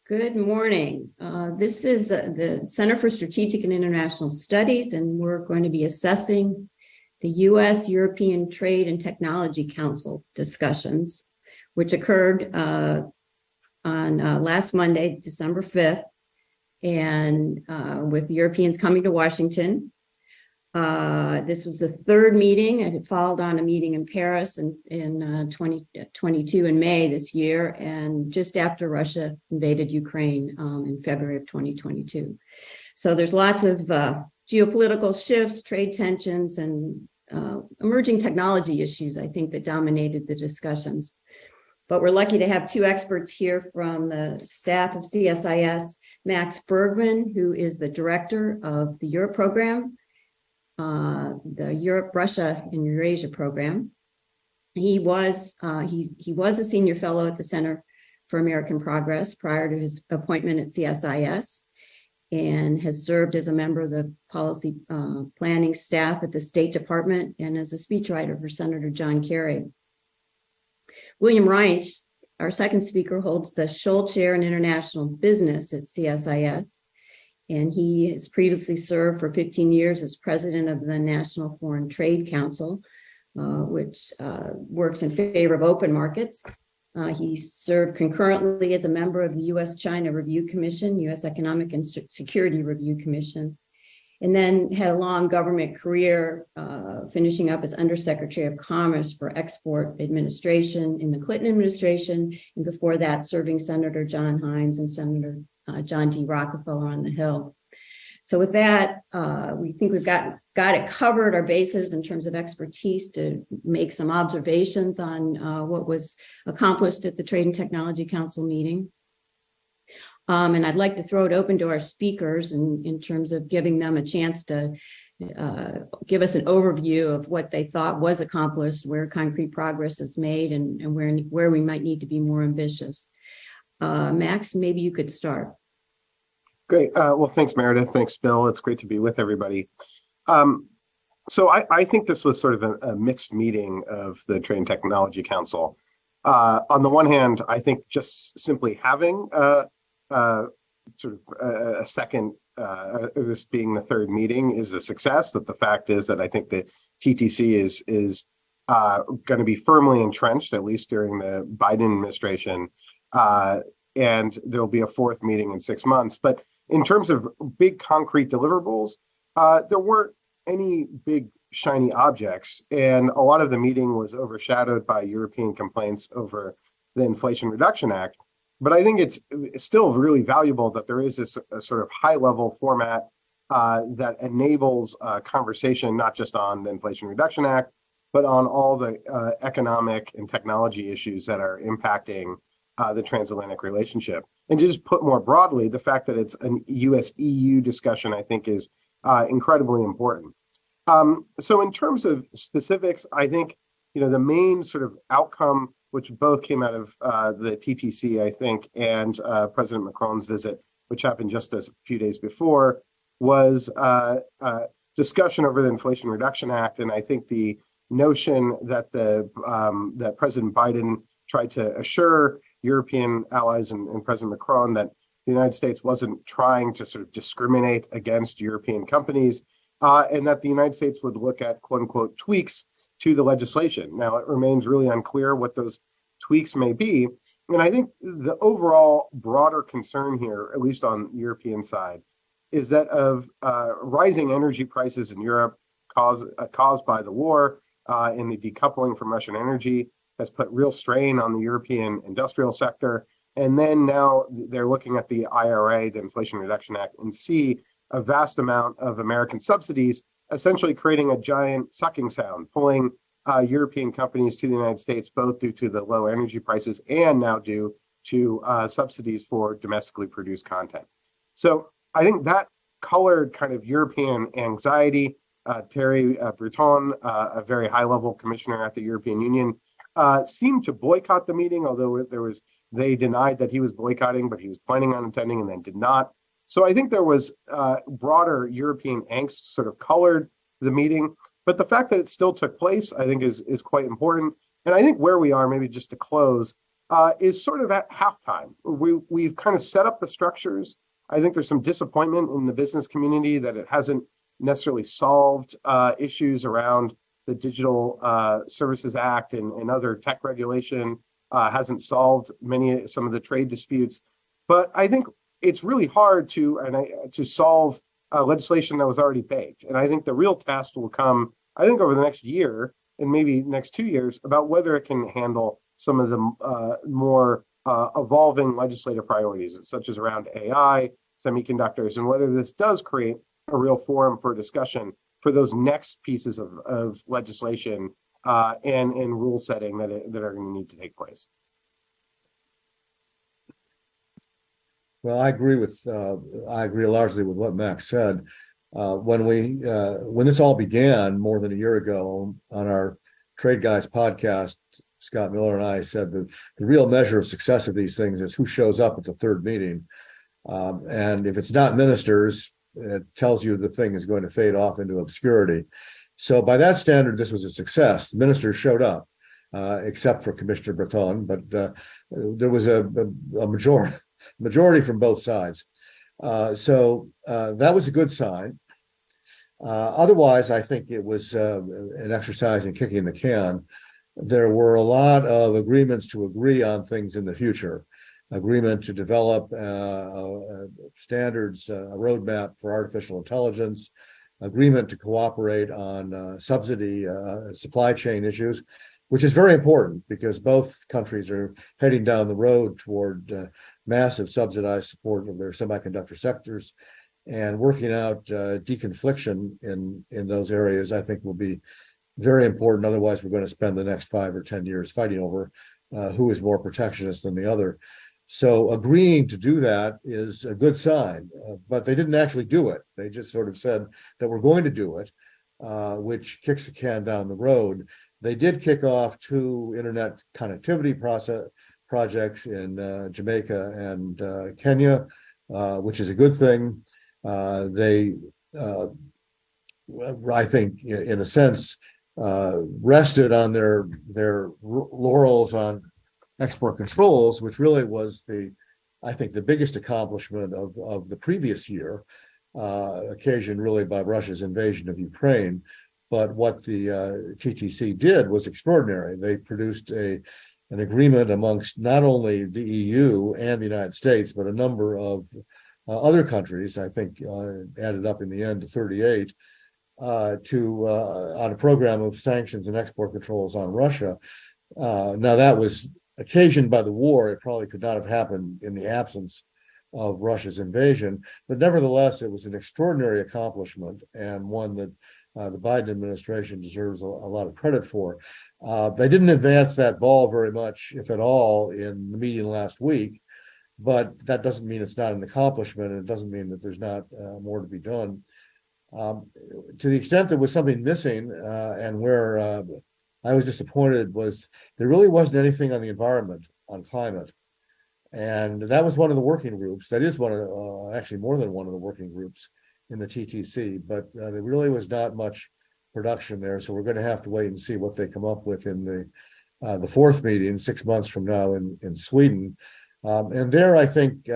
Good morning. This is the Center for Strategic and International Studies, and we're going to be assessing the U.S.-European Trade and Technology Council discussions, which occurred on last Monday, December 5th, and with Europeans coming to Washington. This was the third meeting, and it followed on a meeting in Paris in 2022 in May this year, and just after Russia invaded Ukraine in February of 2022. So there's lots of geopolitical shifts, trade tensions, and emerging technology issues, I think, that dominated the discussions. But we're lucky to have two experts here from the staff of CSIS, Max Bergmann, who is the director of the Europe program, the Europe, Russia, and Eurasia program. He was a senior fellow at the Center for American Progress prior to his appointment at CSIS, and has served as a member of the policy planning staff at the State Department and as a speechwriter for Senator John Kerry. William Reinsch, our second speaker, holds the Scholl Chair in International Business at CSIS, and he has previously served for 15 years as president of the National Foreign Trade Council, which works in favor of open markets. He served concurrently as a member of the U.S.-China Review Commission, U.S. Economic and Security Review Commission, and then had a long government career, finishing up as Undersecretary of Commerce for Export Administration in the Clinton administration, and before that serving Senator John Hines and Senator John D. Rockefeller on the Hill. So with that, we think we've got it covered, our bases in terms of expertise to make some observations on what was accomplished at the Trade and Technology Council meeting. And I'd like to throw it open to our speakers in terms of giving them a chance to give us an overview of what they thought was accomplished, where concrete progress is made, and where we might need to be more ambitious. Max, maybe you could start. Great. Well, thanks, Meredith. Thanks, Bill. It's great to be with everybody. So I think this was sort of a mixed meeting of the Trade and Technology Council. On the one hand, I think just simply having a second, this being the third meeting, is a success. That the fact is that I think the TTC is going to be firmly entrenched, at least during the Biden administration. And there'll be a fourth meeting in 6 months. But in terms of big concrete deliverables, there weren't any big shiny objects. And a lot of the meeting was overshadowed by European complaints over the Inflation Reduction Act. But I think it's still really valuable that there is this sort of high-level format that enables conversation, not just on the Inflation Reduction Act, but on all the economic and technology issues that are impacting the transatlantic relationship. And just put more broadly, the fact that it's a US-EU discussion, I think, is incredibly important. So in terms of specifics, I think, the main sort of outcome, which both came out of the TTC, I think, and President Macron's visit, which happened just a few days before, was discussion over the Inflation Reduction Act. And I think the notion that that President Biden tried to assure European allies and President Macron that the United States wasn't trying to sort of discriminate against European companies, and that the United States would look at quote unquote tweaks to the legislation. Now, it remains really unclear what those tweaks may be. And I think the overall broader concern here, at least on the European side, is that of rising energy prices in Europe caused by the war and the decoupling from Russian energy has put real strain on the European industrial sector. And then now they're looking at the IRA, the Inflation Reduction Act, and see a vast amount of American subsidies essentially creating a giant sucking sound, pulling European companies to the United States, both due to the low energy prices and now due to subsidies for domestically produced content. So I think that colored kind of European anxiety. Thierry Breton, a very high-level commissioner at the European Union, seemed to boycott the meeting, although they denied that he was boycotting, but he was planning on attending and then did not. So I think there was broader European angst sort of colored the meeting. But the fact that it still took place, I think, is quite important. And I think where we are, maybe just to close, is sort of at halftime. We've kind of set up the structures. I think there's some disappointment in the business community that it hasn't necessarily solved issues around the Digital Services Act and other tech regulation, hasn't solved some of the trade disputes. But I think it's really hard to solve legislation that was already baked. And I think the real test will come, I think, over the next year and maybe next 2 years, about whether it can handle some of the more evolving legislative priorities, such as around AI, semiconductors, and whether this does create a real forum for discussion for those next pieces of legislation and rule setting that are going to need to take place. Well, I agree largely with what Max said. When this all began more than a year ago on our Trade Guys podcast, Scott Miller and I said that the real measure of success of these things is who shows up at the third meeting. And if it's not ministers, it tells you the thing is going to fade off into obscurity. So by that standard, this was a success. The ministers showed up, except for Commissioner Breton, but there was a majority from both sides. So that was a good sign. Otherwise, I think it was an exercise in kicking the can. There were a lot of agreements to agree on things in the future. Agreement to develop standards, a roadmap for artificial intelligence, agreement to cooperate on subsidy supply chain issues, which is very important because both countries are heading down the road toward massive subsidized support of their semiconductor sectors, and working out deconfliction in those areas, I think, will be very important. Otherwise, we're going to spend the next 5 or 10 years fighting over who is more protectionist than the other. So agreeing to do that is a good sign, but they didn't actually do it. They just sort of said that we're going to do it, which kicks the can down the road. They did kick off 2 internet connectivity projects in Jamaica and Kenya, which is a good thing. They, I think, in a sense, rested on their laurels on export controls, which really was I think the biggest accomplishment of the previous year, occasioned really by Russia's invasion of Ukraine. But what the TTC did was extraordinary. They produced an agreement amongst not only the EU and the United States, but a number of other countries, I think added up in the end to 38, on a program of sanctions and export controls on Russia. Now that was occasioned by the war. It probably could not have happened in the absence of Russia's invasion, but nevertheless, it was an extraordinary accomplishment and one that the Biden administration deserves a lot of credit for. They didn't advance that ball very much, if at all, in the meeting last week, but that doesn't mean it's not an accomplishment, and it doesn't mean that there's not more to be done. To the extent there was something missing, and where I was disappointed, was there really wasn't anything on the environment, on climate. And that was one of the working groups. That is one of, actually more than one of the working groups in the TTC, but there really was not much production there. So we're going to have to wait and see what they come up with in the 4th meeting 6 months from now in Sweden. And there, I think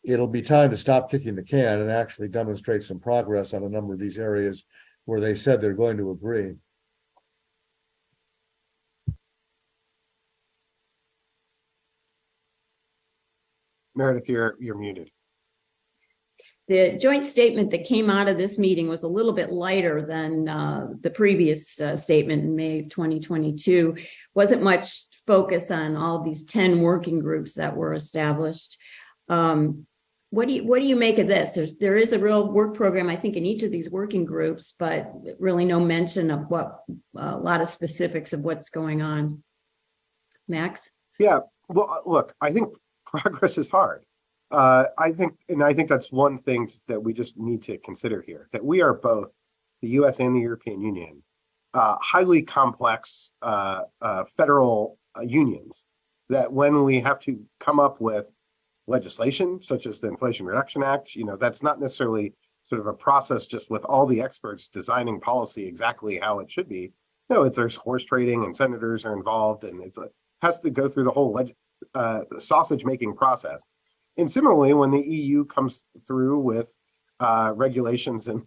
it'll be time to stop kicking the can and actually demonstrate some progress on a number of these areas where they said they're going to agree. Meredith, you're muted. The joint statement that came out of this meeting was a little bit lighter than the previous statement in May of 2022. Wasn't much focus on all these 10 working groups that were established. What do you make of this? There is a real work program, I think, in each of these working groups, but really no mention of a lot of specifics of what's going on. Max? Yeah, well, look, I think progress is hard. I think that's one thing that we just need to consider here, that we are both, the US and the European Union, highly complex federal unions, that when we have to come up with legislation, such as the Inflation Reduction Act, that's not necessarily sort of a process just with all the experts designing policy exactly how it should be. No, there's horse trading and senators are involved, and has to go through the whole sausage making process. And similarly, when the EU comes through with regulations and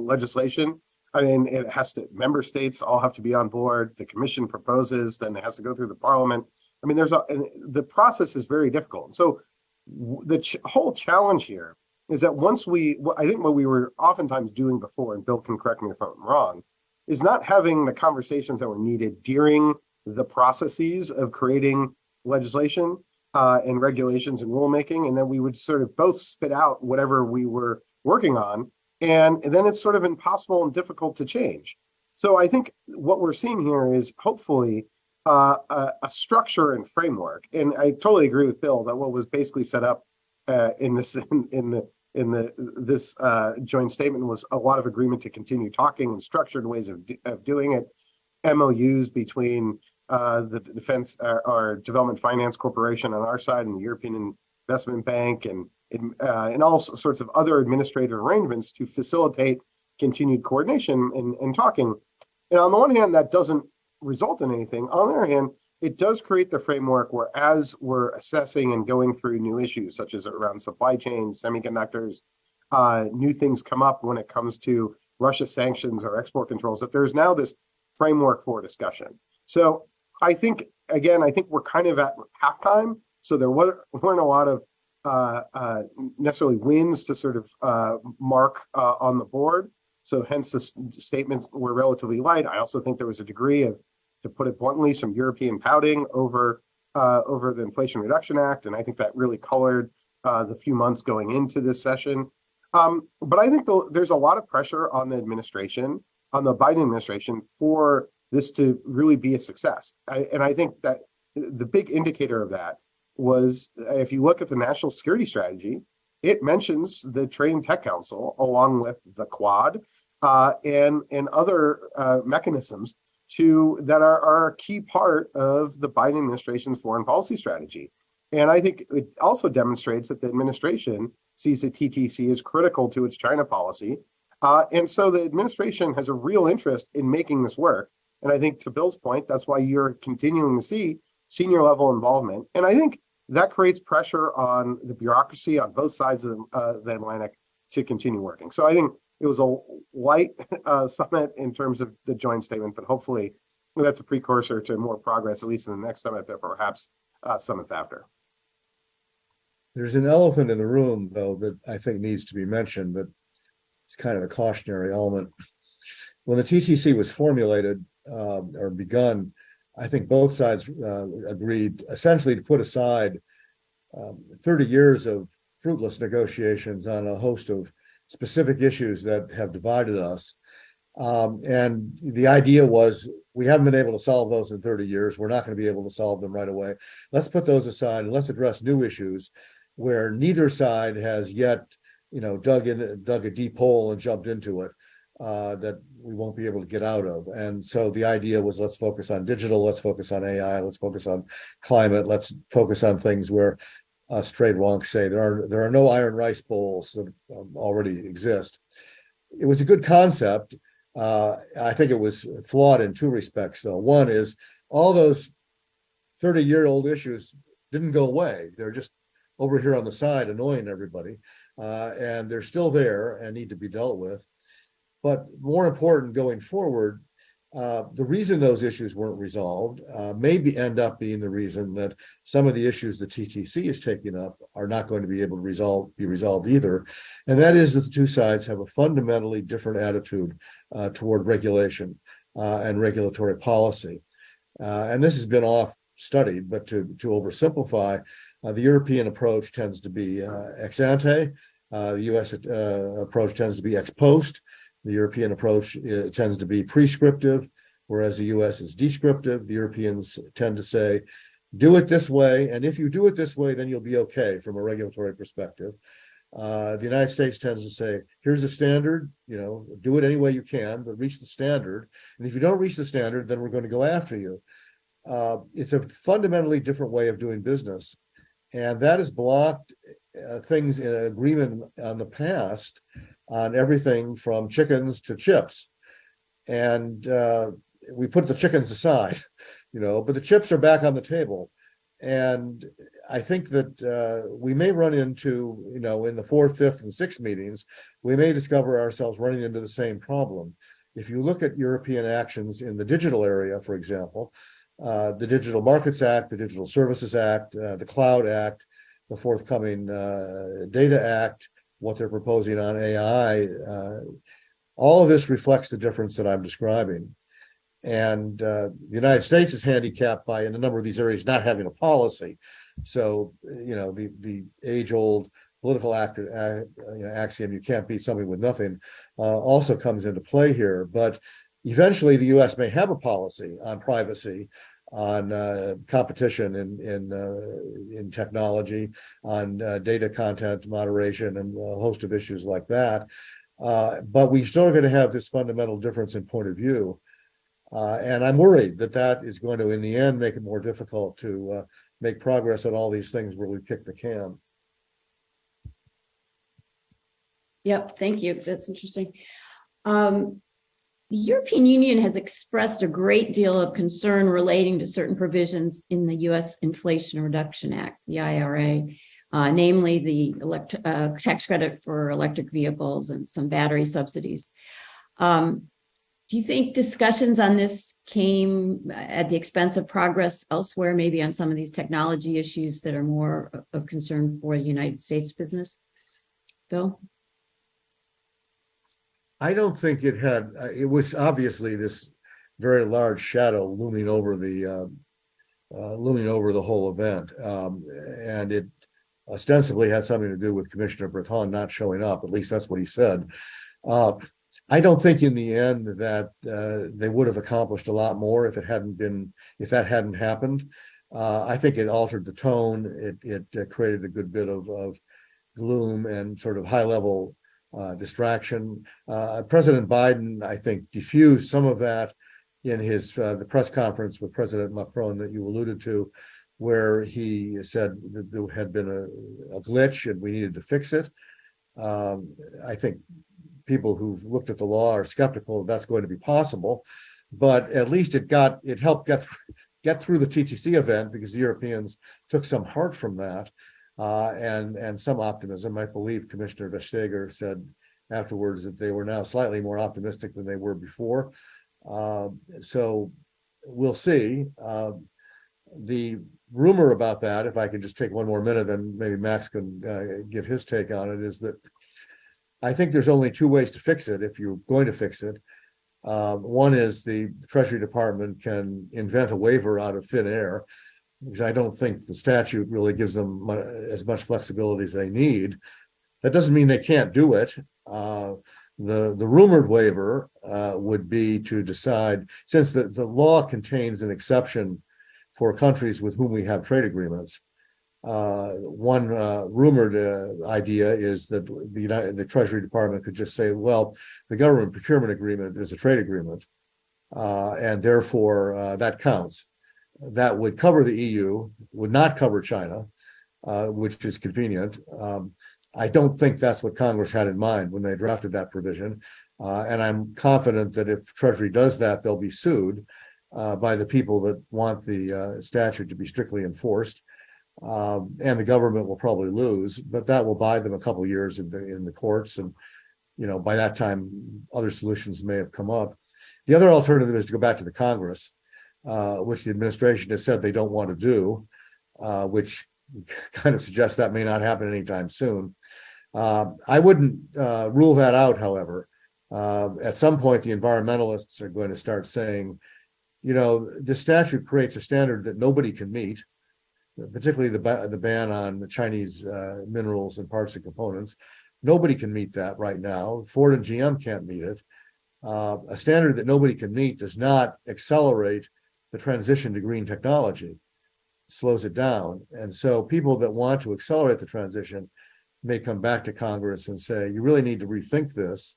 legislation, I mean, it has to, member states all have to be on board. The commission proposes, then it has to go through the parliament. I mean, the process is very difficult. So the whole challenge here is that I think what we were oftentimes doing before, and Bill can correct me if I'm wrong, is not having the conversations that were needed during the processes of creating legislation and regulations and rulemaking, and then we would sort of both spit out whatever we were working on, and then it's sort of impossible and difficult to change. So I think what we're seeing here is hopefully a structure and framework, and I totally agree with Bill that what was basically set up in this joint statement was a lot of agreement to continue talking and structured ways of doing it, MOUs between the Defense or Development Finance Corporation on our side and the European Investment Bank and all sorts of other administrative arrangements to facilitate continued coordination and talking. And on the one hand, that doesn't result in anything. On the other hand, it does create the framework where, as we're assessing and going through new issues, such as around supply chains, semiconductors, new things come up when it comes to Russia sanctions or export controls, that there's now this framework for discussion. So I think we're kind of at halftime. So there weren't a lot of necessarily wins to sort of mark on the board. So hence the statements were relatively light. I also think there was a degree of, to put it bluntly, some European pouting over the Inflation Reduction Act, and I think that really colored the few months going into this session. But I think there's a lot of pressure on the administration, on the Biden administration, for this to really be a success. And I think that the big indicator of that was, if you look at the national security strategy, it mentions the Trade and Tech Council along with the Quad and other mechanisms that are a key part of the Biden administration's foreign policy strategy. And I think it also demonstrates that the administration sees that TTC is critical to its China policy. And so the administration has a real interest in making this work. And I think, to Bill's point, that's why you're continuing to see senior level involvement. And I think that creates pressure on the bureaucracy on both sides of the Atlantic to continue working. So I think it was a light summit in terms of the joint statement, but hopefully that's a precursor to more progress, at least in the next summit, but perhaps summits after. There's an elephant in the room, though, that I think needs to be mentioned, that it's kind of a cautionary element. When the TTC was formulated or begun, I think both sides agreed essentially to put aside 30 years of fruitless negotiations on a host of specific issues that have divided us. And the idea was, we haven't been able to solve those in 30 years. We're not going to be able to solve them right away. Let's put those aside and let's address new issues where neither side has yet, dug a deep hole and jumped into it, that we won't be able to get out of. And so the idea was, let's focus on digital, let's focus on AI, let's focus on climate, let's focus on things where us trade wonks say there are no iron rice bowls that already exist. It was a good concept. I think it was flawed in two respects, though. One is, all those 30-year-old issues didn't go away. They're just over here on the side annoying everybody. And they're still there and need to be dealt with. But more important going forward, the reason those issues weren't resolved maybe end up being the reason that some of the issues the TTC is taking up are not going to be able to be resolved either. And that is that the two sides have a fundamentally different attitude toward regulation and regulatory policy. And this has been oft studied, but to oversimplify, the European approach tends to be ex ante. The US approach tends to be ex post. The European approach tends to be prescriptive, whereas the US is descriptive. The Europeans tend to say, do it this way, and if you do it this way, then you'll be okay from a regulatory perspective. The United States tends to say, here's the standard, do it any way you can, but reach the standard. And if you don't reach the standard, then we're going to go after you. It's a fundamentally different way of doing business. And that has blocked things in agreement on the past on everything from chickens to chips. And we put the chickens aside. but the chips are back on the table. And I think that we may run into, in the fourth, fifth, and sixth meetings, we may discover ourselves running into the same problem. If you look at European actions in the digital area, for example, the Digital Markets Act, the Digital Services Act, the Cloud Act, the forthcoming Data Act, what they're proposing on AI, all of this reflects the difference that I'm describing. And the United States is handicapped by, in a number of these areas, not having a policy. So, the age-old political axiom, you can't beat something with nothing, also comes into play here. But eventually, the U.S. may have a policy on privacy, on competition in technology, on data content moderation, and a host of issues like that. But we still are going to have this fundamental difference in point of view. And I'm worried that is going to, in the end, make it more difficult to make progress on all these things where we kick the can. Yep, thank you. That's interesting. The European Union has expressed a great deal of concern relating to certain provisions in the U.S. Inflation Reduction Act, the IRA, namely the tax credit for electric vehicles and some battery subsidies. Do you think discussions on this came at the expense of progress elsewhere, maybe on some of these technology issues that are more of concern for the United States business? Bill? I don't think it was obviously this very large shadow looming over the whole event. And it ostensibly had something to do with Commissioner Breton not showing up. At least that's what he said. I don't think in the end that they would have accomplished a lot more if that hadn't happened. I think it altered the tone. It created a good bit of gloom and sort of high level distraction. President Biden, I think, diffused some of that in the press conference with President Macron that you alluded to, where he said that there had been a glitch and we needed to fix it. I think people who've looked at the law are skeptical that's going to be possible, but at least it helped get through the TTC event, because the Europeans took some heart from that. And some optimism. I believe Commissioner Vestager said afterwards that they were now slightly more optimistic than they were before. So we'll see. The rumor about that, if I can just take one more minute, then maybe Max can give his take on it, is that I think there's only two ways to fix it if you're going to fix it. One is the Treasury Department can invent a waiver out of thin air, because I don't think the statute really gives them as much flexibility as they need. That doesn't mean they can't do it. The rumored waiver would be to decide, since the law contains an exception for countries with whom we have trade agreements. One rumored idea is that the Treasury Department could just say, well, the government procurement agreement is a trade agreement, and therefore that counts. That would cover the EU, would not cover China, which is convenient. I don't think that's what Congress had in mind when they drafted that provision. And I'm confident that if Treasury does that, they'll be sued by the people that want the statute to be strictly enforced. And the government will probably lose, but that will buy them a couple of years in the courts. And, by that time, other solutions may have come up. The other alternative is to go back to the Congress, which the administration has said they don't want to do, which kind of suggests that may not happen anytime soon. I wouldn't rule that out, however. At some point, the environmentalists are going to start saying, the statute creates a standard that nobody can meet, particularly the ban on the Chinese minerals and parts and components. Nobody can meet that right now. Ford and GM can't meet it. A standard that nobody can meet does not accelerate the transition to green technology, slows it down. And so people that want to accelerate the transition may come back to Congress and say, you really need to rethink this.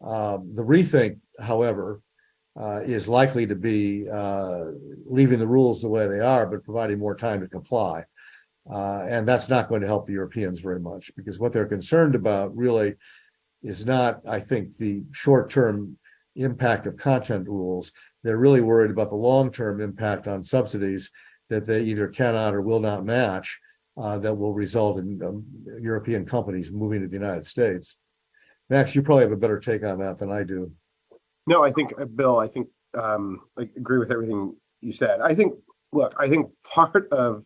The rethink, however, is likely to be leaving the rules the way they are, but providing more time to comply. And that's not going to help the Europeans very much, because what they're concerned about really is not, I think, the short-term impact of content rules. They're really worried about the long-term impact on subsidies that they either cannot or will not match, that will result in European companies moving to the United States. Max, you probably have a better take on that than I do. No, I think, Bill, I agree with everything you said. I think part of,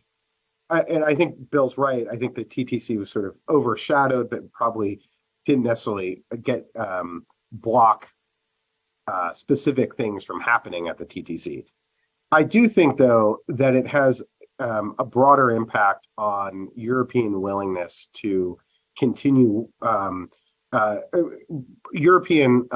and I think Bill's right. I think the TTC was sort of overshadowed, but probably didn't necessarily block specific things from happening at the TTC. I do think, though, that it has a broader impact on European willingness to continue European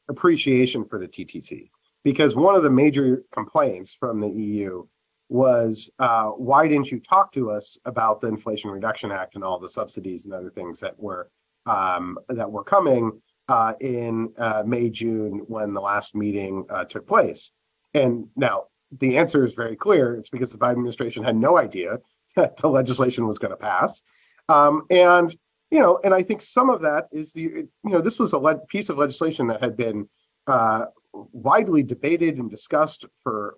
appreciation for the TTC. Because one of the major complaints from the EU was, why didn't you talk to us about the Inflation Reduction Act and all the subsidies and other things that were coming in May, June, when the last meeting took place? And now the answer is very clear. It's because the Biden administration had no idea that the legislation was going to pass. And I think some of that is this was a piece of legislation that had been widely debated and discussed for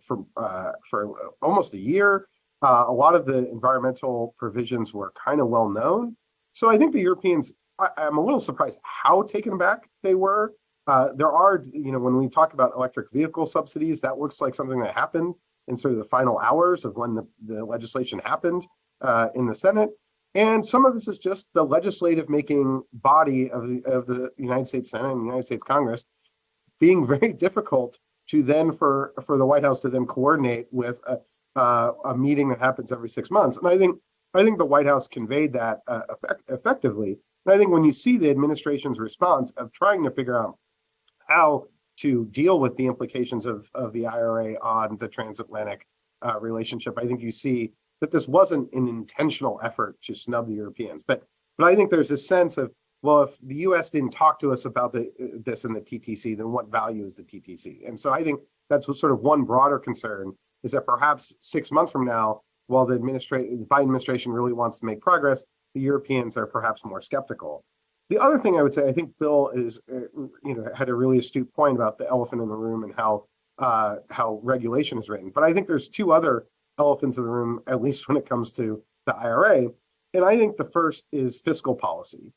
almost a year. A lot of the environmental provisions were kind of well known. So I think the Europeans, I'm a little surprised how taken aback they were. There are, when we talk about electric vehicle subsidies, that looks like something that happened in sort of the final hours of when the legislation happened in the Senate. And some of this is just the legislative making body of the United States Senate and the United States Congress being very difficult to then for the White House to then coordinate with a meeting that happens every 6 months. And I think the White House conveyed that effectively. And I think when you see the administration's response of trying to figure out how to deal with the implications of the IRA on the transatlantic relationship, I think you see that this wasn't an intentional effort to snub the Europeans. But I think there's a sense of, well, if the U.S. didn't talk to us about this in the TTC, then what value is the TTC? And so I think that's what sort of one broader concern is that perhaps 6 months from now, while the Biden administration really wants to make progress, the Europeans are perhaps more skeptical. The other thing I would say, I think Bill is, had a really astute point about the elephant in the room and how regulation is written. But I think there's two other elephants in the room, at least when it comes to the IRA. And I think the first is fiscal policy.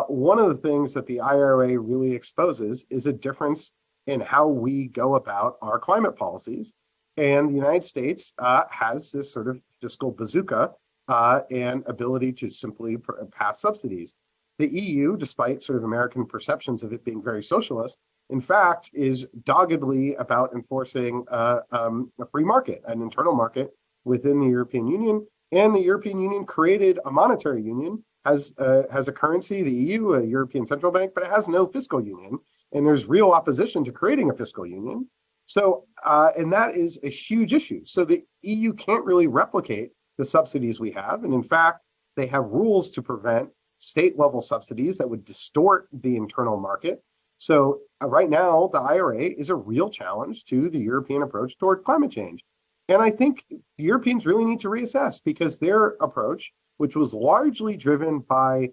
One of the things that the IRA really exposes is a difference in how we go about our climate policies. And the United States has this sort of fiscal bazooka and ability to simply pass subsidies. The EU, despite sort of American perceptions of it being very socialist, in fact, is doggedly about enforcing a free market, an internal market within the European Union. And the European Union created a monetary union, has a currency, the EU, a European Central Bank, but it has no fiscal union. And there's real opposition to creating a fiscal union. So, and that is a huge issue. So the EU can't really replicate the subsidies we have. And in fact, they have rules to prevent state level subsidies that would distort the internal market. So right now, the IRA is a real challenge to the European approach toward climate change. And I think the Europeans really need to reassess because their approach, which was largely driven by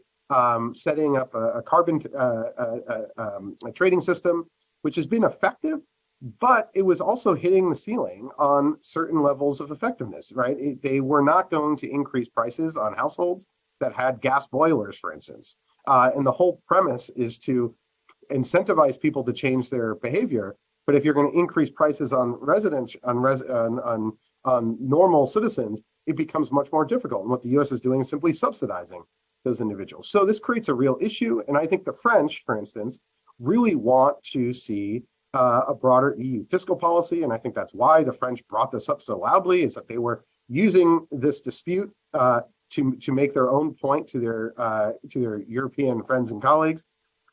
setting up a carbon a trading system, which has been effective, but it was also hitting the ceiling on certain levels of effectiveness, right? They were not going to increase prices on households that had gas boilers, for instance. And the whole premise is to incentivize people to change their behavior. But if you're going to increase prices on on normal citizens, it becomes much more difficult. And what the U.S. is doing is simply subsidizing those individuals. So this creates a real issue. And I think the French, for instance, really want to see a broader EU fiscal policy. And I think that's why the French brought this up so loudly, is that they were using this dispute to make their own point to their European friends and colleagues.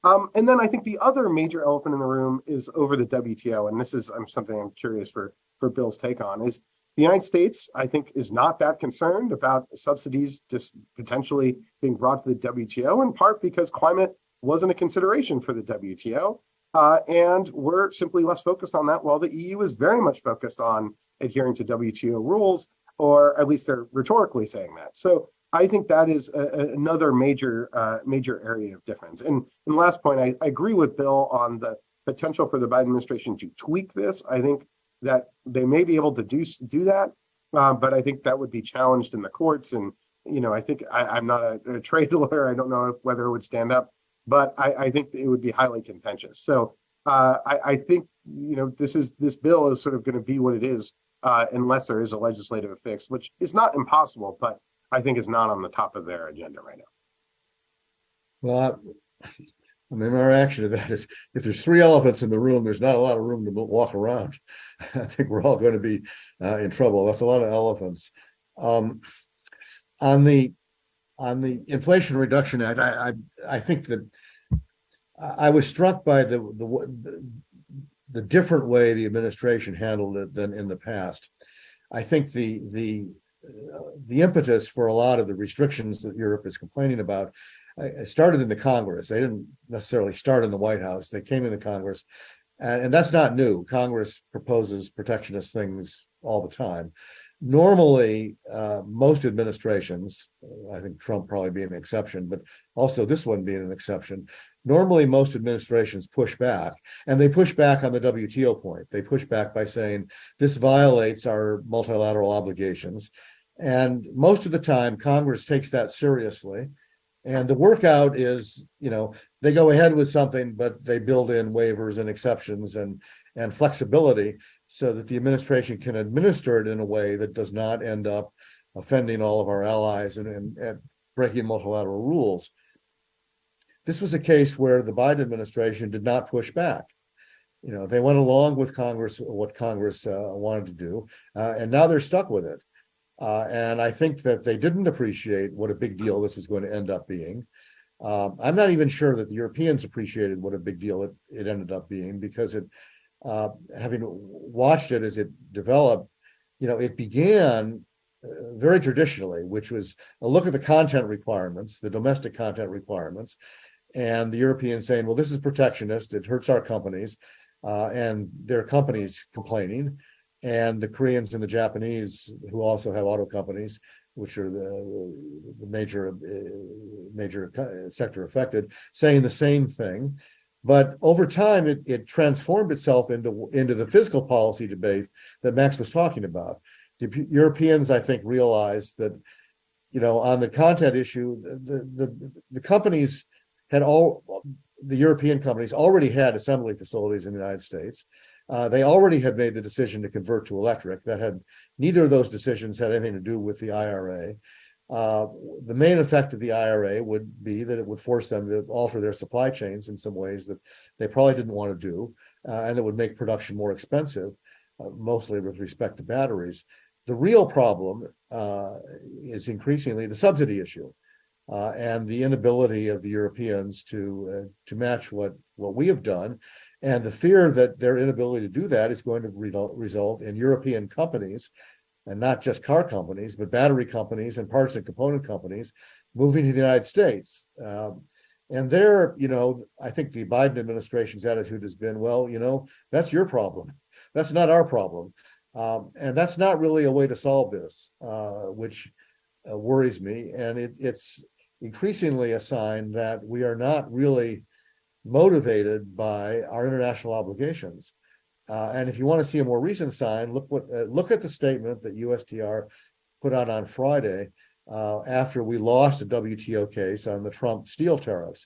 And then I think the other major elephant in the room is over the WTO. And this is something I'm curious for Bill's take on, is the United States, I think, is not that concerned about subsidies just potentially being brought to the WTO, in part because climate wasn't a consideration for the WTO. And we're simply less focused on that, while the EU is very much focused on adhering to WTO rules, or at least they're rhetorically saying that. So I think that is another major area of difference. And last point, I agree with Bill on the potential for the Biden administration to tweak this. I think that they may be able to do that, but I think that would be challenged in the courts. And I think I'm not a trade lawyer. I don't know whether it would stand up, but I think it would be highly contentious. So I think this bill is sort of going to be what it is, unless there is a legislative fix, which is not impossible, but I think is not on the top of their agenda right now. Well, I mean, my reaction to that is if there's 3 elephants in the room, there's not a lot of room to walk around. I think we're all going to be in trouble. That's a lot of elephants. On the Inflation Reduction Act, I think that I was struck by the different way the administration handled it than in the past. I think the impetus for a lot of the restrictions that Europe is complaining about started in the Congress. They didn't necessarily start in the White House. They came into Congress, and that's not new. Congress proposes protectionist things all the time. Normally, most administrations, I think Trump probably being an exception, but also this one being an exception, normally most administrations push back, and they push back on the WTO point. They push back by saying this violates our multilateral obligations. And most of the time, Congress takes that seriously. And the workout is, they go ahead with something, but they build in waivers and exceptions and flexibility so that the administration can administer it in a way that does not end up offending all of our allies and breaking multilateral rules. This was a case where the Biden administration did not push back. They went along with Congress, what Congress wanted to do, and now they're stuck with it. And I think that they didn't appreciate what a big deal this was going to end up being. I'm not even sure that the Europeans appreciated what a big deal it ended up being, because having watched it as it developed, it began very traditionally, which was a look at the content requirements, the domestic content requirements, and the Europeans saying, well, this is protectionist, it hurts our companies, and their companies complaining. And the Koreans and the Japanese, who also have auto companies, which are the major sector affected, saying the same thing. But over time, it transformed itself into the fiscal policy debate that Max was talking about. The Europeans, I think, realized that, on the content issue, the companies the European companies already had assembly facilities in the United States. They already had made the decision to convert to electric. Neither of those decisions had anything to do with the IRA. The main effect of the IRA would be that it would force them to alter their supply chains in some ways that they probably didn't want to do, and it would make production more expensive, mostly with respect to batteries. The real problem is increasingly the subsidy issue, and the inability of the Europeans to match what we have done. And the fear that their inability to do that is going to result in European companies, and not just car companies, but battery companies and parts and component companies moving to the United States. And there, I think the Biden administration's attitude has been, well, that's your problem. That's not our problem. And that's not really a way to solve this, which worries me. And it's increasingly a sign that we are not really motivated by our international obligations. And if you want to see a more recent sign, look at the statement that USTR put out on Friday after we lost a WTO case on the Trump steel and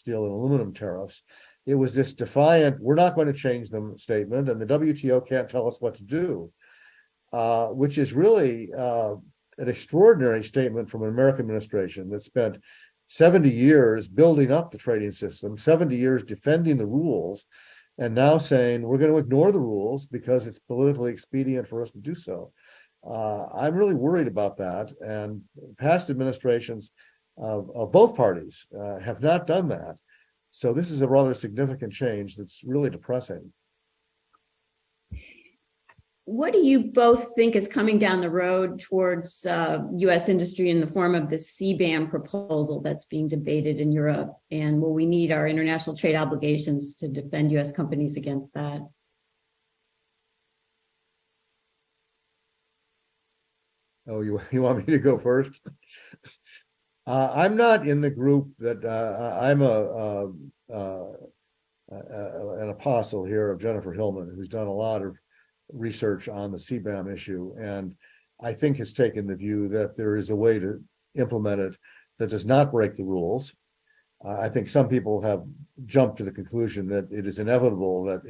aluminum tariffs. It was this defiant, we're not going to change them statement, and the WTO can't tell us what to do, which is really an extraordinary statement from an American administration that spent 70 years building up the trading system, 70 years defending the rules, and now saying we're going to ignore the rules because it's politically expedient for us to do so. I'm really worried about that. And past administrations of both parties have not done that. So this is a rather significant change that's really depressing. What do you both think is coming down the road towards U.S. industry in the form of the Cban proposal that's being debated in Europe? And will we need our international trade obligations to defend U.S. companies against that? Oh, you want me to go first? I'm not in the group that I'm an apostle here of Jennifer Hillman, who's done a lot of research on the CBAM issue, and I think has taken the view that there is a way to implement it that does not break the rules. I think some people have jumped to the conclusion that it is inevitable that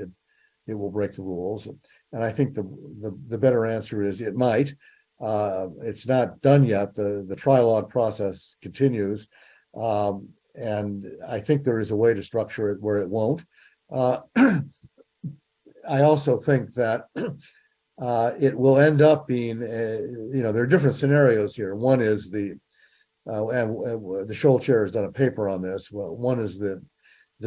it will break the rules, and I think the better answer is it might. It's not done yet. The trilogue process continues, and I think there is a way to structure it where it won't. I also think that it will end up being, there are different scenarios here. One is the Scholl Chair has done a paper on this. Well, one is the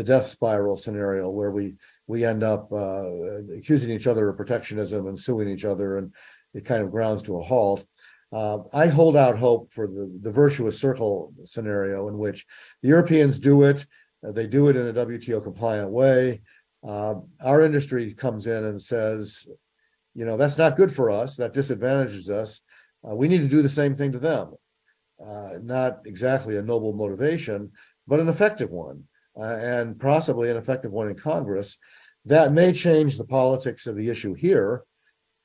death spiral scenario where we end up accusing each other of protectionism and suing each other, and it kind of grounds to a halt. I hold out hope for the virtuous circle scenario in which the Europeans do it. They do it in a WTO compliant way. Our industry comes in and says, that's not good for us. That disadvantages us. We need to do the same thing to them. Not exactly a noble motivation, but an effective one, and possibly an effective one in Congress. That may change the politics of the issue here,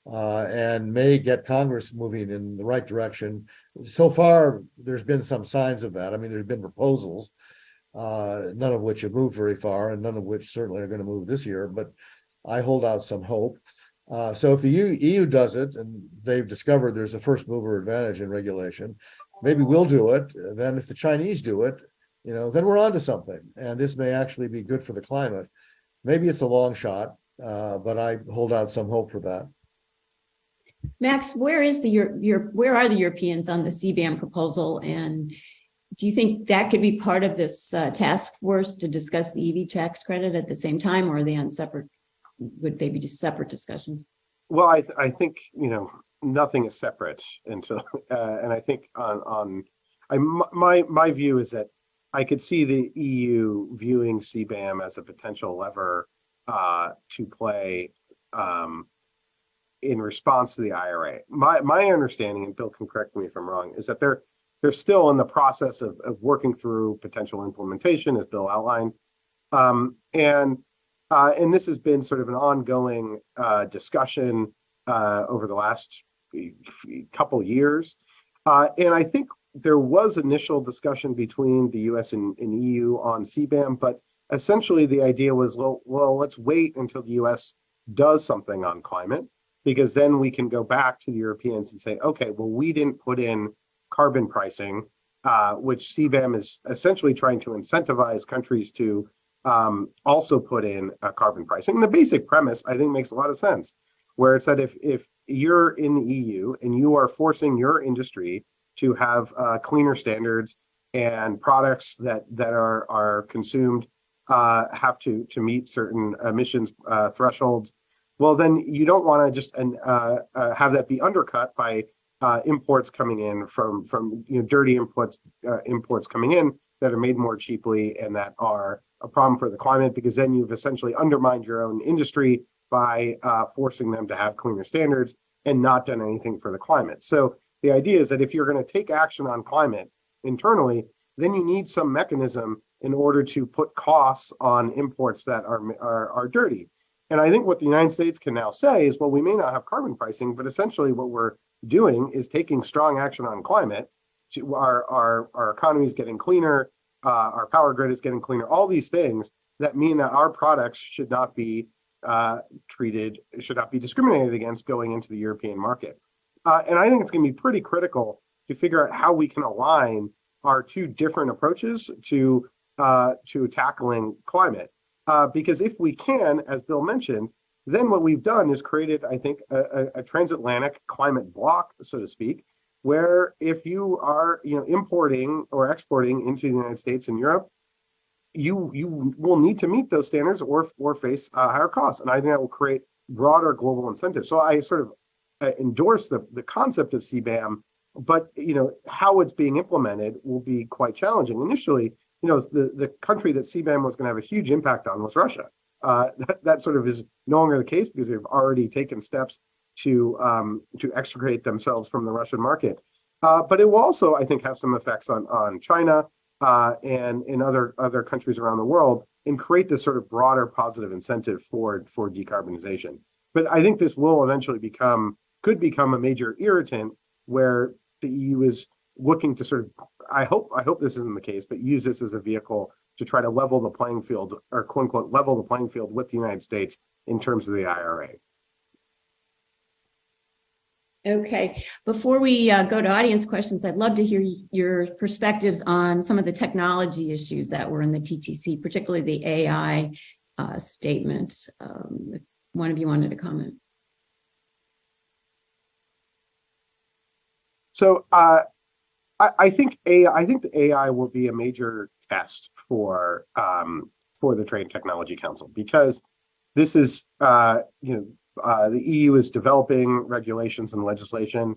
and may get Congress moving in the right direction. So far, there's been some signs of that. I mean, there's been proposals, none of which have moved very far, and none of which certainly are going to move this year, but I hold out some hope. So if the EU does it, and they've discovered there's a first mover advantage in regulation, maybe we'll do it. Then if the Chinese do it, then we're on to something. And this may actually be good for the climate. Maybe it's a long shot, but I hold out some hope for that. Max, where are the Europeans on the CBAM proposal? And do you think that could be part of this task force to discuss the EV tax credit at the same time, or are they on separate? Would they be just separate discussions? Well, I think nothing is separate until, and I think my view is that I could see the EU viewing CBAM as a potential lever to play in response to the IRA. My understanding, and Bill can correct me if I'm wrong, is that they're still in the process of working through potential implementation, as Bill outlined, and this has been sort of an ongoing discussion over the last couple years. And I think there was initial discussion between the US and EU on CBAM, but essentially the idea was, well, let's wait until the US does something on climate, because then we can go back to the Europeans and say, okay, well, we didn't put in carbon pricing, which CBAM is essentially trying to incentivize countries to also put in carbon pricing. And the basic premise, I think, makes a lot of sense, where it's that if you're in the EU and you are forcing your industry to have cleaner standards, and products that are consumed have to meet certain emissions thresholds, well, then you don't want to just have that be undercut by imports coming in from dirty imports coming in that are made more cheaply and that are a problem for the climate, because then you've essentially undermined your own industry by forcing them to have cleaner standards and not done anything for the climate. So the idea is that if you're going to take action on climate internally, then you need some mechanism in order to put costs on imports that are dirty. And I think what the United States can now say is, well, we may not have carbon pricing, but essentially what we're doing is taking strong action on climate. Our economy is getting cleaner, our power grid is getting cleaner, all these things that mean that our products should not be discriminated against going into the European market. And I think it's going to be pretty critical to figure out how we can align our two different approaches to tackling climate. Because if we can, as Bill mentioned, then what we've done is created, I think, a transatlantic climate block, so to speak, where if you are importing or exporting into the United States and Europe, you will need to meet those standards or face higher costs. And I think that will create broader global incentives. So I sort of endorse the concept of CBAM, but how it's being implemented will be quite challenging. Initially, the country that CBAM was going to have a huge impact on was Russia. That sort of is no longer the case because they've already taken steps to extricate themselves from the Russian market. But it will also, I think, have some effects on China and in other countries around the world, and create this sort of broader positive incentive for decarbonization. But I think this will eventually could become a major irritant where the EU is looking to sort of, I hope this isn't the case, but use this as a vehicle to try to level the playing field, or quote unquote level the playing field with the United States in terms of the IRA. Okay, before we go to audience questions, I'd love to hear your perspectives on some of the technology issues that were in the TTC, particularly the AI statement. If one of you wanted to comment. So I think the AI will be a major test for the Trade Technology Council, because this is the EU is developing regulations and legislation,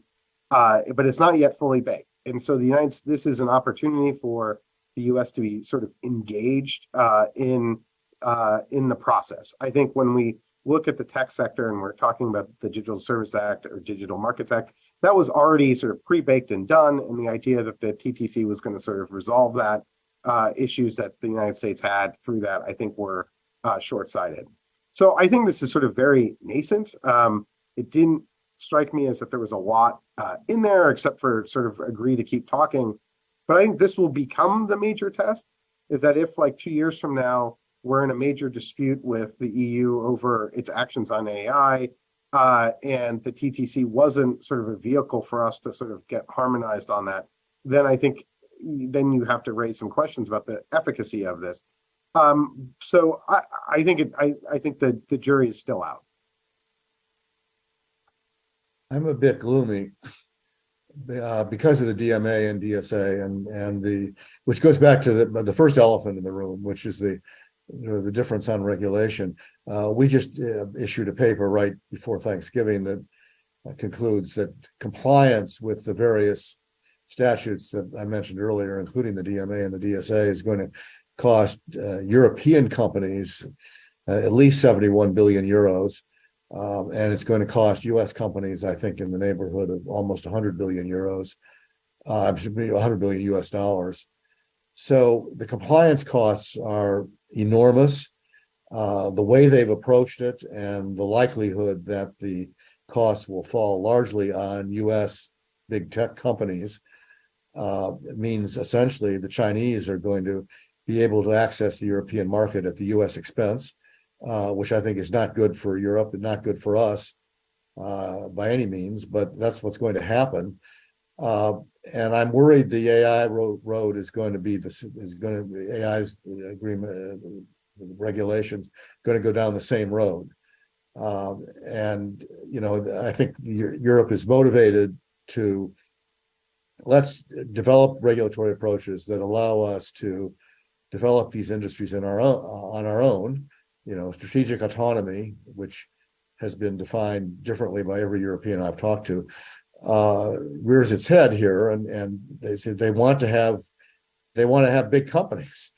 but it's not yet fully baked. And so this is an opportunity for the US to be sort of engaged in the process. I think when we look at the tech sector and we're talking about the Digital Service Act or Digital Markets Act, that was already sort of pre-baked and done. And the idea that the TTC was going to sort of resolve that issues that the United States had through that, I think were short-sighted. So I think this is sort of very nascent. It didn't strike me as that there was a lot in there, except for sort of agree to keep talking. But I think this will become the major test, is that if like 2 years from now, we're in a major dispute with the EU over its actions on AI, and the TTC wasn't sort of a vehicle for us to sort of get harmonized on that, then I think then you have to raise some questions about the efficacy of this. So I think the jury is still out. I'm a bit gloomy because of the DMA and DSA and which goes back to the first elephant in the room, which is the difference on regulation. We just issued a paper right before Thanksgiving that concludes that compliance with the various statutes that I mentioned earlier, including the DMA and the DSA, is going to cost European companies at least 71 billion euros. And it's going to cost US companies, I think, in the neighborhood of almost 100 billion euros, 100 billion US dollars. So the compliance costs are enormous. The way they've approached it and the likelihood that the costs will fall largely on US big tech companies means essentially the Chinese are going to be able to access the European market at the US expense, which I think is not good for Europe and not good for us by any means, but that's what's going to happen. And I'm worried the AI road is going to be AI's agreement, regulations going to go down the same road. And I think Europe is motivated to let's develop regulatory approaches that allow us to develop these industries on our own. Strategic autonomy, which has been defined differently by every European I've talked to, rears its head here, and they say they want to have big companies.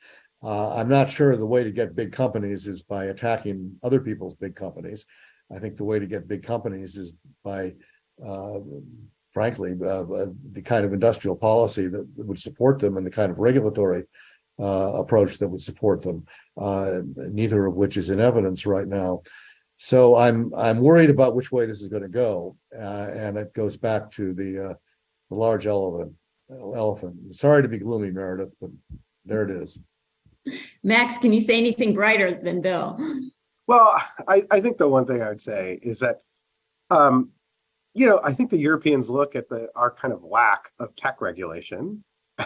I'm not sure the way to get big companies is by attacking other people's big companies. I think the way to get big companies is by, frankly, the kind of industrial policy that would support them and the kind of regulatory approach that would support them, neither of which is in evidence right now. So I'm worried about which way this is going to go, and it goes back to the large elephant. Sorry to be gloomy, Meredith, but there it is. Max, can you say anything brighter than Bill? Well, I think the one thing I would say is that, I think the Europeans look at our kind of lack of tech regulation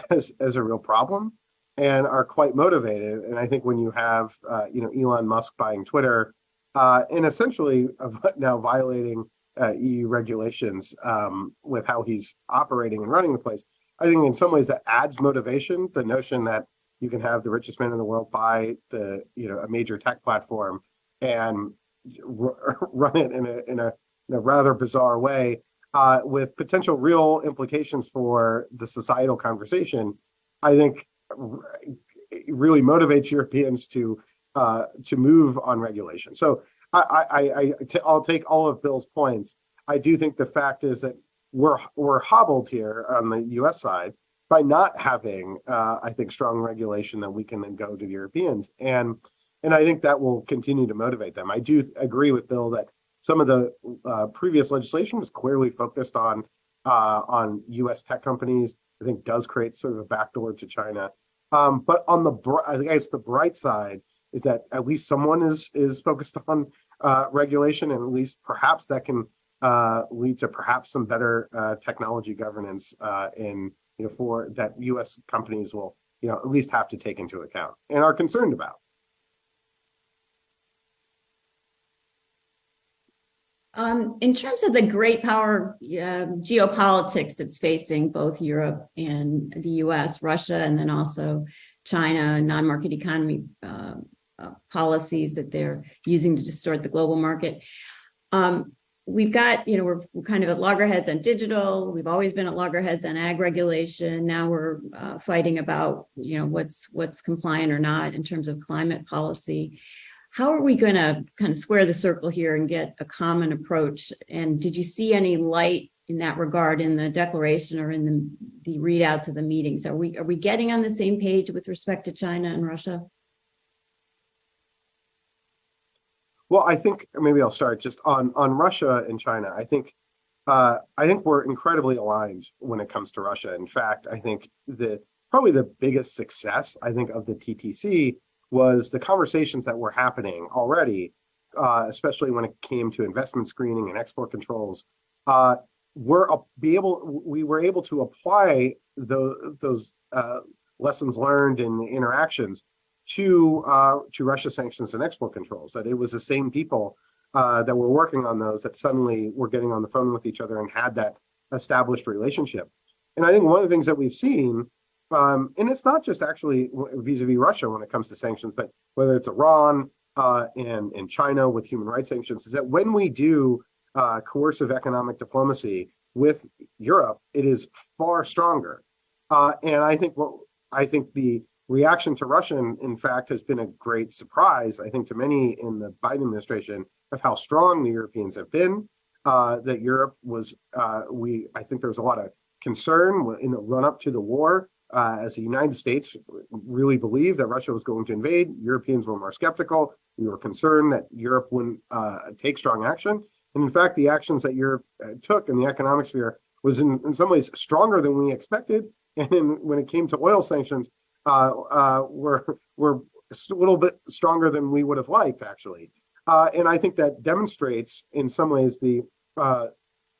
as a real problem and are quite motivated. And I think when you have, Elon Musk buying Twitter and essentially now violating EU regulations with how he's operating and running the place, I think in some ways that adds motivation. The notion that you can have the richest man in the world buy a major tech platform and run it in a rather bizarre way with potential real implications for the societal conversation, I think it really motivates Europeans to move on regulation. So I'll take all of Bill's points. I do think the fact is that we're hobbled here on the U.S. side by not having, I think, strong regulation that we can then go to the Europeans. And I think that will continue to motivate them. I do agree with Bill that some of the previous legislation was clearly focused on U.S. tech companies. I think does create sort of a backdoor to China. But on I guess the bright side is that at least someone is focused on regulation, and at least perhaps that can lead to perhaps some better technology governance for that U.S. companies will at least have to take into account and are concerned about. In terms of the great power geopolitics that's facing both Europe and the US, Russia, and then also China, non-market economy policies that they're using to distort the global market. We've got, we're kind of at loggerheads on digital. We've always been at loggerheads on ag regulation. Now we're fighting about, what's compliant or not in terms of climate policy. How are we going to kind of square the circle here and get a common approach? And did you see any light in that regard in the declaration or in the readouts of the meetings? Are we getting on the same page with respect to China and Russia? Well, I think maybe I'll start just on Russia and China. I think we're incredibly aligned when it comes to Russia. In fact, I think probably the biggest success of the TTC was the conversations that were happening already, especially when it came to investment screening and export controls. We were able to apply those lessons learned in the interactions to Russia sanctions and export controls. That it was the same people that were working on those that suddenly were getting on the phone with each other and had that established relationship. And I think one of the things that we've seen, and it's not just actually vis-a-vis Russia when it comes to sanctions, but whether it's Iran and China with human rights sanctions, is that when we do coercive economic diplomacy with Europe, it is far stronger. And I think the reaction to Russia, in fact, has been a great surprise, I think, to many in the Biden administration of how strong the Europeans have been. That Europe was, I think there was a lot of concern in the run-up to the war. As the United States really believed that Russia was going to invade, Europeans were more skeptical. We were concerned that Europe wouldn't take strong action. And in fact, the actions that Europe took in the economic sphere was in some ways stronger than we expected. And when it came to oil sanctions, were a little bit stronger than we would have liked, actually. And I think that demonstrates in some ways the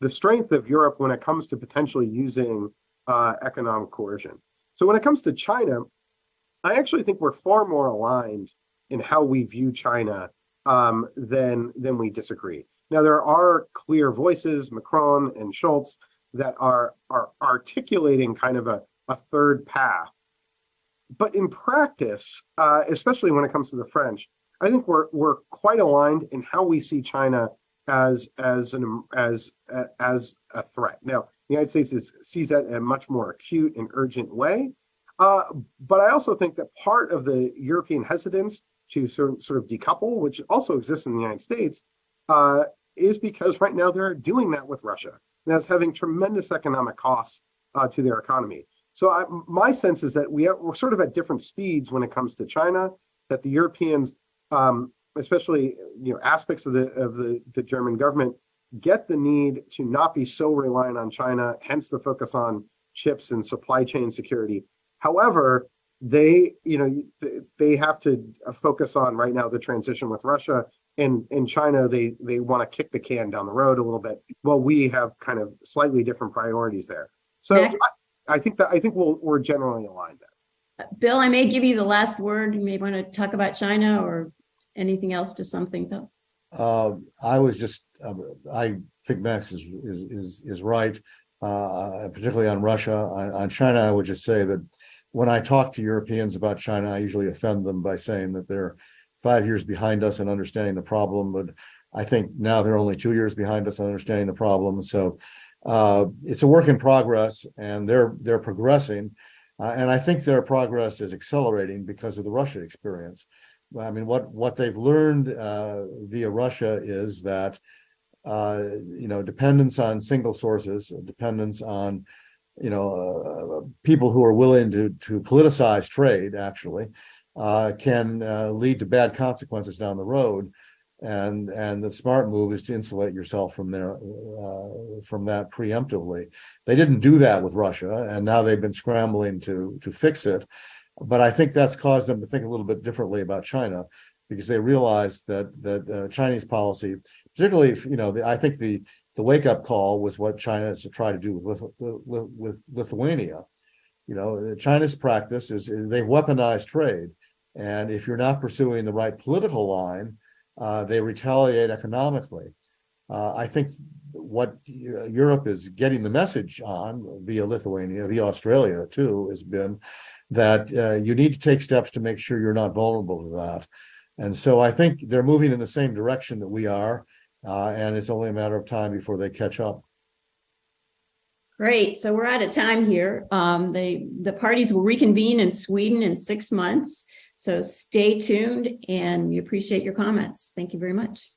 strength of Europe when it comes to potentially using economic coercion. So when it comes to China, I actually think we're far more aligned in how we view China than we disagree. Now, there are clear voices, Macron and Scholz, that are articulating kind of a third path. But in practice, especially when it comes to the French, I think we're quite aligned in how we see China as a threat. Now, the United States sees that in a much more acute and urgent way. But I also think that part of the European hesitance to sort of decouple, which also exists in the United States, is because right now they're doing that with Russia. And that's having tremendous economic costs to their economy. So my sense is that we're sort of at different speeds when it comes to China, that the Europeans, especially aspects of the German government, get the need to not be so reliant on China, hence the focus on chips and supply chain security. However, they have to focus on right now the transition with Russia. And in China, they want to kick the can down the road a little bit. Well, we have kind of slightly different priorities there. So I think we're generally aligned there. Bill, I may give you the last word. You may want to talk about China or anything else to sum things up. I think Max is right, particularly on Russia. On China, I would just say that when I talk to Europeans about China, I usually offend them by saying that they're 5 years behind us in understanding the problem. But I think now they're only 2 years behind us in understanding the problem. So it's a work in progress, and they're progressing. And I think their progress is accelerating because of the Russia experience. I mean, what they've learned via Russia is that dependence on single sources, dependence on people who are willing to politicize trade actually can lead to bad consequences down the road. And the smart move is to insulate yourself from that preemptively. They didn't do that with Russia, and now they've been scrambling to fix it. But I think that's caused them to think a little bit differently about China, because they realized that Chinese policy, particularly, I think the wake-up call was what China has to try to do with Lithuania. China's practice is they've weaponized trade, and if you're not pursuing the right political line, they retaliate economically. I think what Europe is getting the message on via Lithuania, via Australia too, has been that you need to take steps to make sure you're not vulnerable to that. And so I think they're moving in the same direction that we are, and it's only a matter of time before they catch up. Great. So we're out of time here. The parties will reconvene in Sweden in 6 months. So stay tuned, and we appreciate your comments. Thank you very much.